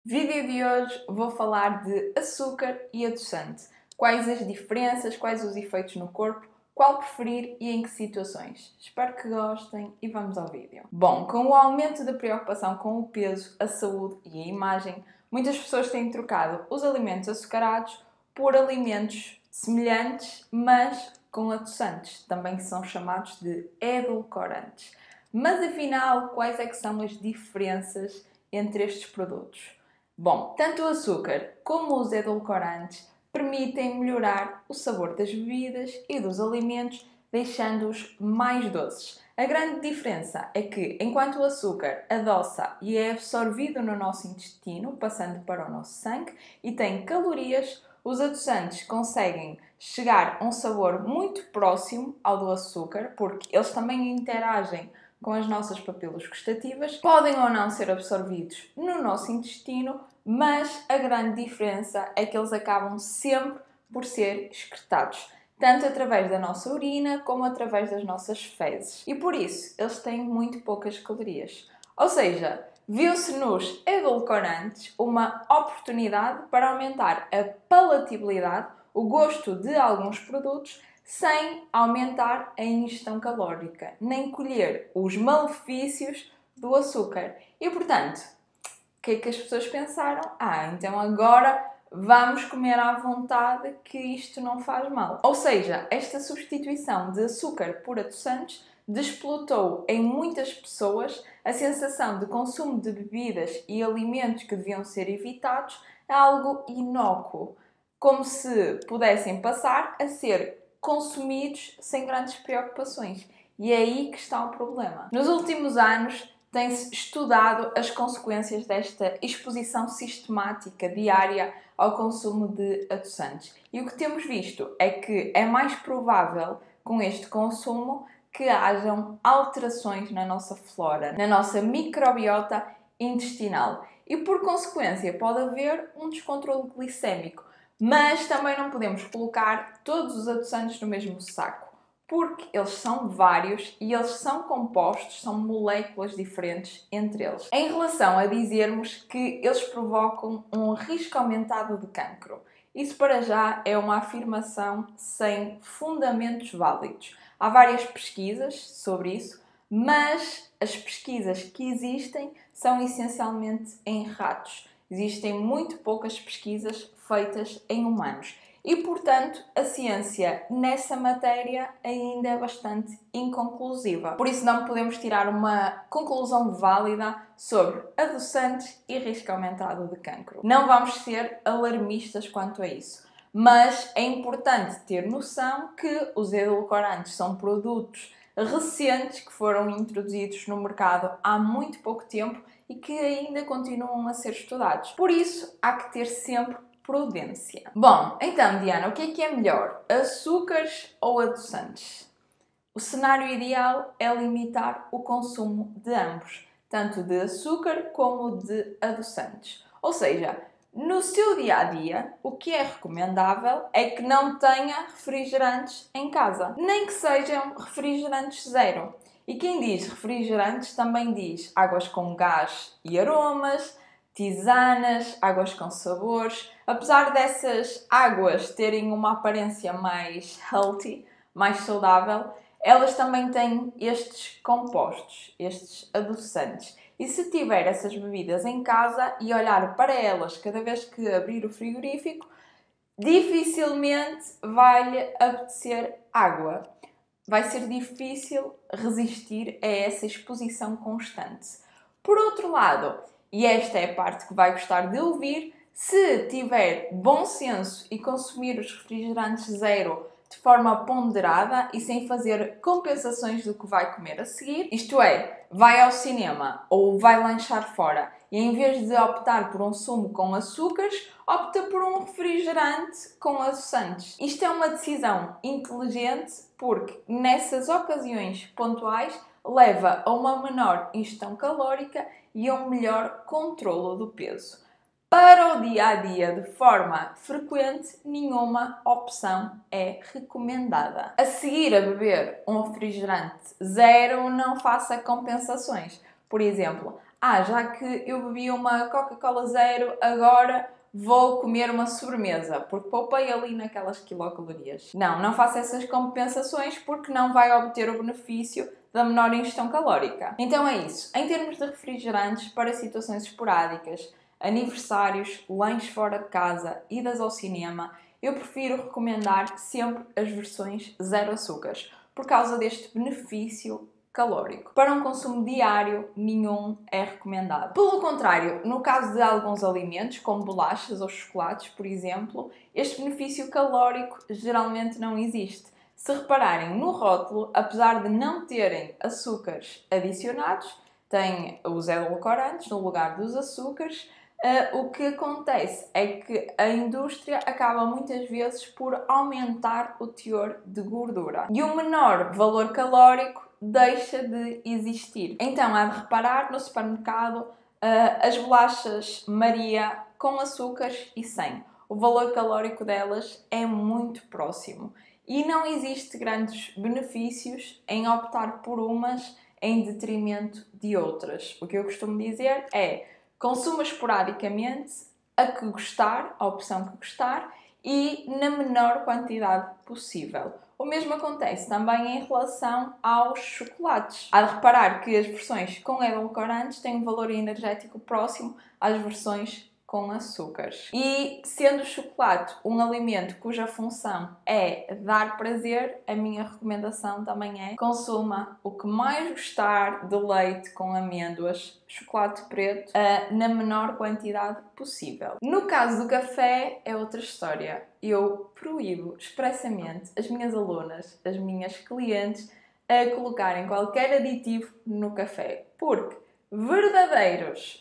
Vídeo de hoje vou falar de açúcar e adoçante. Quais as diferenças, quais os efeitos no corpo, qual preferir e em que situações. Espero que gostem e vamos ao vídeo. Bom, com o aumento da preocupação com o peso, a saúde e a imagem, muitas pessoas têm trocado os alimentos açucarados por alimentos semelhantes, mas com adoçantes, também são chamados de edulcorantes. Mas afinal, quais é que são as diferenças entre estes produtos? Bom, tanto o açúcar como os edulcorantes permitem melhorar o sabor das bebidas e dos alimentos, deixando-os mais doces. A grande diferença é que, enquanto o açúcar adoça e é absorvido no nosso intestino, passando para o nosso sangue, e tem calorias, os adoçantes conseguem chegar a um sabor muito próximo ao do açúcar, porque eles também interagem com as nossas papilas gustativas, podem ou não ser absorvidos no nosso intestino, mas a grande diferença é que eles acabam sempre por ser excretados, tanto através da nossa urina como através das nossas fezes. E por isso, eles têm muito poucas calorias. Ou seja, viu-se nos edulcorantes uma oportunidade para aumentar a palatabilidade, o gosto de alguns produtos, sem aumentar a ingestão calórica, nem colher os malefícios do açúcar. E, portanto, o que é que as pessoas pensaram? Então agora vamos comer à vontade que isto não faz mal. Ou seja, esta substituição de açúcar por adoçantes desplotou em muitas pessoas a sensação de consumo de bebidas e alimentos que deviam ser evitados a algo inócuo, como se pudessem passar a ser consumidos sem grandes preocupações. E é aí que está o problema. Nos últimos anos, tem-se estudado as consequências desta exposição sistemática diária ao consumo de adoçantes. E o que temos visto é que é mais provável, com este consumo, que hajam alterações na nossa flora, na nossa microbiota intestinal. E, por consequência, pode haver um descontrole glicémico. Mas também não podemos colocar todos os adoçantes no mesmo saco, porque eles são vários e eles são compostos, são moléculas diferentes entre eles. Em relação a dizermos que eles provocam um risco aumentado de cancro, isso para já é uma afirmação sem fundamentos válidos. Há várias pesquisas sobre isso, mas as pesquisas que existem são essencialmente em ratos. Existem muito poucas pesquisas feitas em humanos. E, portanto, a ciência nessa matéria ainda é bastante inconclusiva. Por isso não podemos tirar uma conclusão válida sobre adoçantes e risco aumentado de cancro. Não vamos ser alarmistas quanto a isso. Mas é importante ter noção que os edulcorantes são produtos recentes que foram introduzidos no mercado há muito pouco tempo e que ainda continuam a ser estudados. Por isso, há que ter sempre prudência. Bom, então, Diana, o que é melhor? Açúcares ou adoçantes? O cenário ideal é limitar o consumo de ambos, tanto de açúcar como de adoçantes. Ou seja, no seu dia-a-dia, o que é recomendável é que não tenha refrigerantes em casa, nem que sejam refrigerantes zero. E quem diz refrigerantes também diz águas com gás e aromas, tisanas, águas com sabores. Apesar dessas águas terem uma aparência mais healthy, mais saudável, elas também têm estes compostos, estes adoçantes. E se tiver essas bebidas em casa e olhar para elas cada vez que abrir o frigorífico, dificilmente vai-lhe apetecer água. Vai ser difícil resistir a essa exposição constante. Por outro lado, e esta é a parte que vai gostar de ouvir, se tiver bom senso e consumir os refrigerantes zero de forma ponderada e sem fazer compensações do que vai comer a seguir, isto é, vai ao cinema ou vai lanchar fora e em vez de optar por um sumo com açúcares, opta por um refrigerante com adoçantes. Isto é uma decisão inteligente porque nessas ocasiões pontuais leva a uma menor ingestão calórica e a um melhor controlo do peso. Para o dia-a-dia de forma frequente, nenhuma opção é recomendada. A seguir a beber um refrigerante zero, não faça compensações. Por exemplo, já que eu bebi uma Coca-Cola zero, agora vou comer uma sobremesa, porque poupei ali naquelas quilocalorias. Não faça essas compensações porque não vai obter o benefício da menor ingestão calórica. Então é isso. Em termos de refrigerantes, para situações esporádicas, aniversários, lanches fora de casa, idas ao cinema, eu prefiro recomendar sempre as versões zero açúcares, por causa deste benefício calórico. Para um consumo diário, nenhum é recomendado. Pelo contrário, no caso de alguns alimentos, como bolachas ou chocolates, por exemplo, este benefício calórico geralmente não existe. Se repararem no rótulo, apesar de não terem açúcares adicionados, tem os edulcorantes no lugar dos açúcares. O que acontece é que a indústria acaba muitas vezes por aumentar o teor de gordura e o menor valor calórico deixa de existir. Então há de reparar no supermercado as bolachas Maria com açúcares e sem. O valor calórico delas é muito próximo e não existe grandes benefícios em optar por umas em detrimento de outras. O que eu costumo dizer é: consuma esporadicamente a que gostar, a opção que gostar, e na menor quantidade possível. O mesmo acontece também em relação aos chocolates. Há de reparar que as versões com edulcorantes têm um valor energético próximo às versões com açúcares. E sendo o chocolate um alimento cuja função é dar prazer, a minha recomendação também é: consuma o que mais gostar de leite com amêndoas, chocolate preto, na menor quantidade possível. No caso do café é outra história. Eu proíbo expressamente as minhas alunas, as minhas clientes, a colocarem qualquer aditivo no café, porque verdadeiras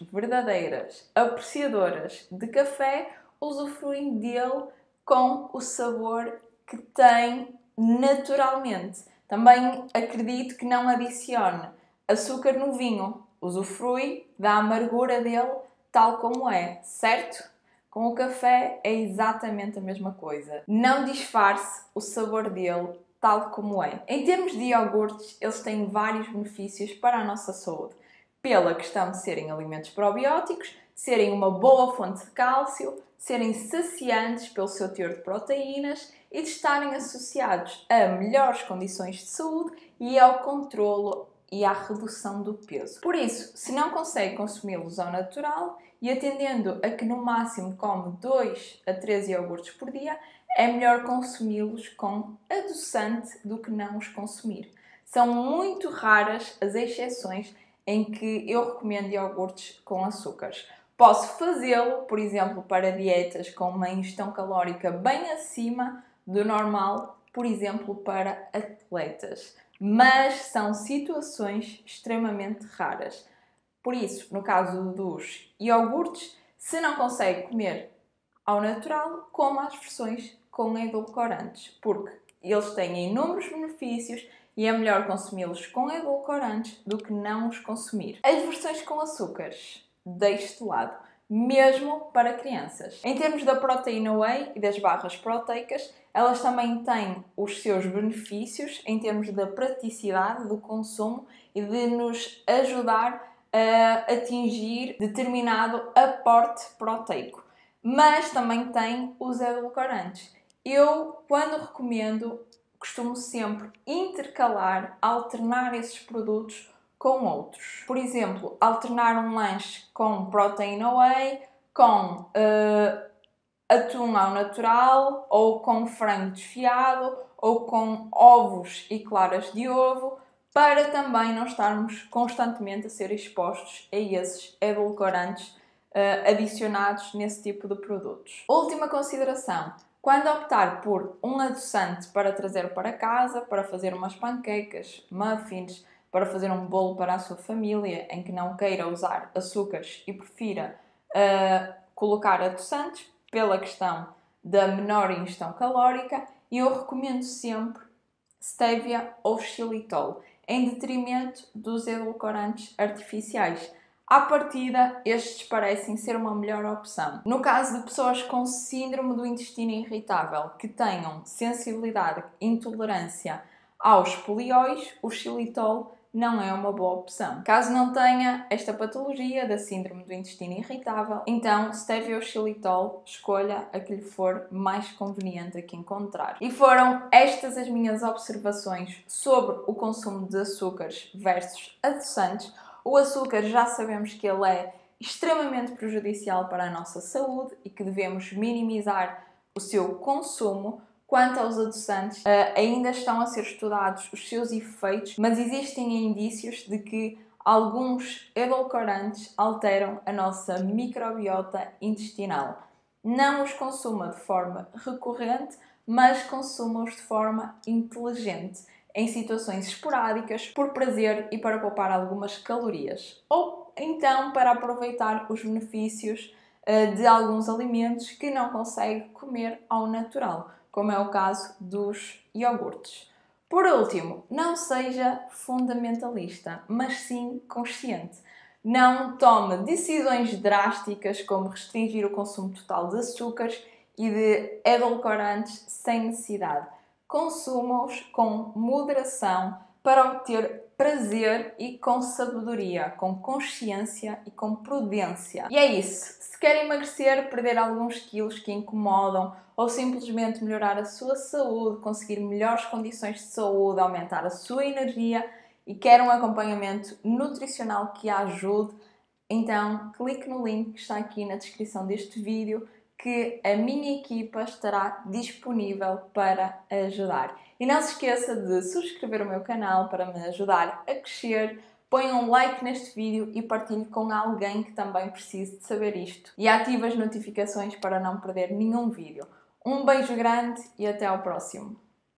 apreciadoras de café usufruem dele com o sabor que tem naturalmente. Também acredito que não adicione açúcar no vinho, usufrui da amargura dele tal como é, certo? Com o café é exatamente a mesma coisa. Não disfarce o sabor dele tal como é. Em termos de iogurtes, eles têm vários benefícios para a nossa saúde, pela questão de serem alimentos probióticos, serem uma boa fonte de cálcio, serem saciantes pelo seu teor de proteínas e de estarem associados a melhores condições de saúde e ao controlo e à redução do peso. Por isso, se não consegue consumi-los ao natural e atendendo a que no máximo come 2 a 3 iogurtes por dia, é melhor consumi-los com adoçante do que não os consumir. São muito raras as exceções em que eu recomendo iogurtes com açúcares. Posso fazê-lo, por exemplo, para dietas com uma ingestão calórica bem acima do normal, por exemplo, para atletas. Mas são situações extremamente raras. Por isso, no caso dos iogurtes, se não consegue comer ao natural, coma as versões com edulcorantes, porque eles têm inúmeros benefícios e é melhor consumi-los com edulcorantes do que não os consumir. As versões com açúcares, deixe de lado, mesmo para crianças. Em termos da proteína whey e das barras proteicas, elas também têm os seus benefícios em termos da praticidade do consumo e de nos ajudar a atingir determinado aporte proteico. Mas também tem os edulcorantes. Eu, quando recomendo, costumo sempre intercalar, alternar esses produtos com outros. Por exemplo, alternar um lanche com proteína whey, com atum ao natural, ou com frango desfiado, ou com ovos e claras de ovo, para também não estarmos constantemente a ser expostos a esses edulcorantes adicionados nesse tipo de produtos. Última consideração: quando optar por um adoçante para trazer para casa, para fazer umas panquecas, muffins, para fazer um bolo para a sua família em que não queira usar açúcares e prefira colocar adoçantes pela questão da menor ingestão calórica, eu recomendo sempre stevia ou xilitol, em detrimento dos edulcorantes artificiais. À partida, estes parecem ser uma melhor opção. No caso de pessoas com síndrome do intestino irritável, que tenham sensibilidade e intolerância aos polióis, o xilitol não é uma boa opção. Caso não tenha esta patologia da síndrome do intestino irritável, então stevioxilitol, escolha a que lhe for mais conveniente aqui encontrar. E foram estas as minhas observações sobre o consumo de açúcares versus adoçantes. O açúcar já sabemos que ele é extremamente prejudicial para a nossa saúde e que devemos minimizar o seu consumo. Quanto aos adoçantes, ainda estão a ser estudados os seus efeitos, mas existem indícios de que alguns edulcorantes alteram a nossa microbiota intestinal. Não os consuma de forma recorrente, mas consuma-os de forma inteligente, em situações esporádicas, por prazer e para poupar algumas calorias. Ou então para aproveitar os benefícios de alguns alimentos que não consegue comer ao natural, como é o caso dos iogurtes. Por último, não seja fundamentalista, mas sim consciente. Não tome decisões drásticas como restringir o consumo total de açúcares e de edulcorantes sem necessidade. Consuma-os com moderação para obter prazer e com sabedoria, com consciência e com prudência. E é isso. Se quer emagrecer, perder alguns quilos que incomodam ou simplesmente melhorar a sua saúde, conseguir melhores condições de saúde, aumentar a sua energia e quer um acompanhamento nutricional que a ajude, então clique no link que está aqui na descrição deste vídeo, que a minha equipa estará disponível para ajudar. E não se esqueça de subscrever o meu canal para me ajudar a crescer. Ponha um like neste vídeo e partilhe com alguém que também precise de saber isto. E ative as notificações para não perder nenhum vídeo. Um beijo grande e até ao próximo.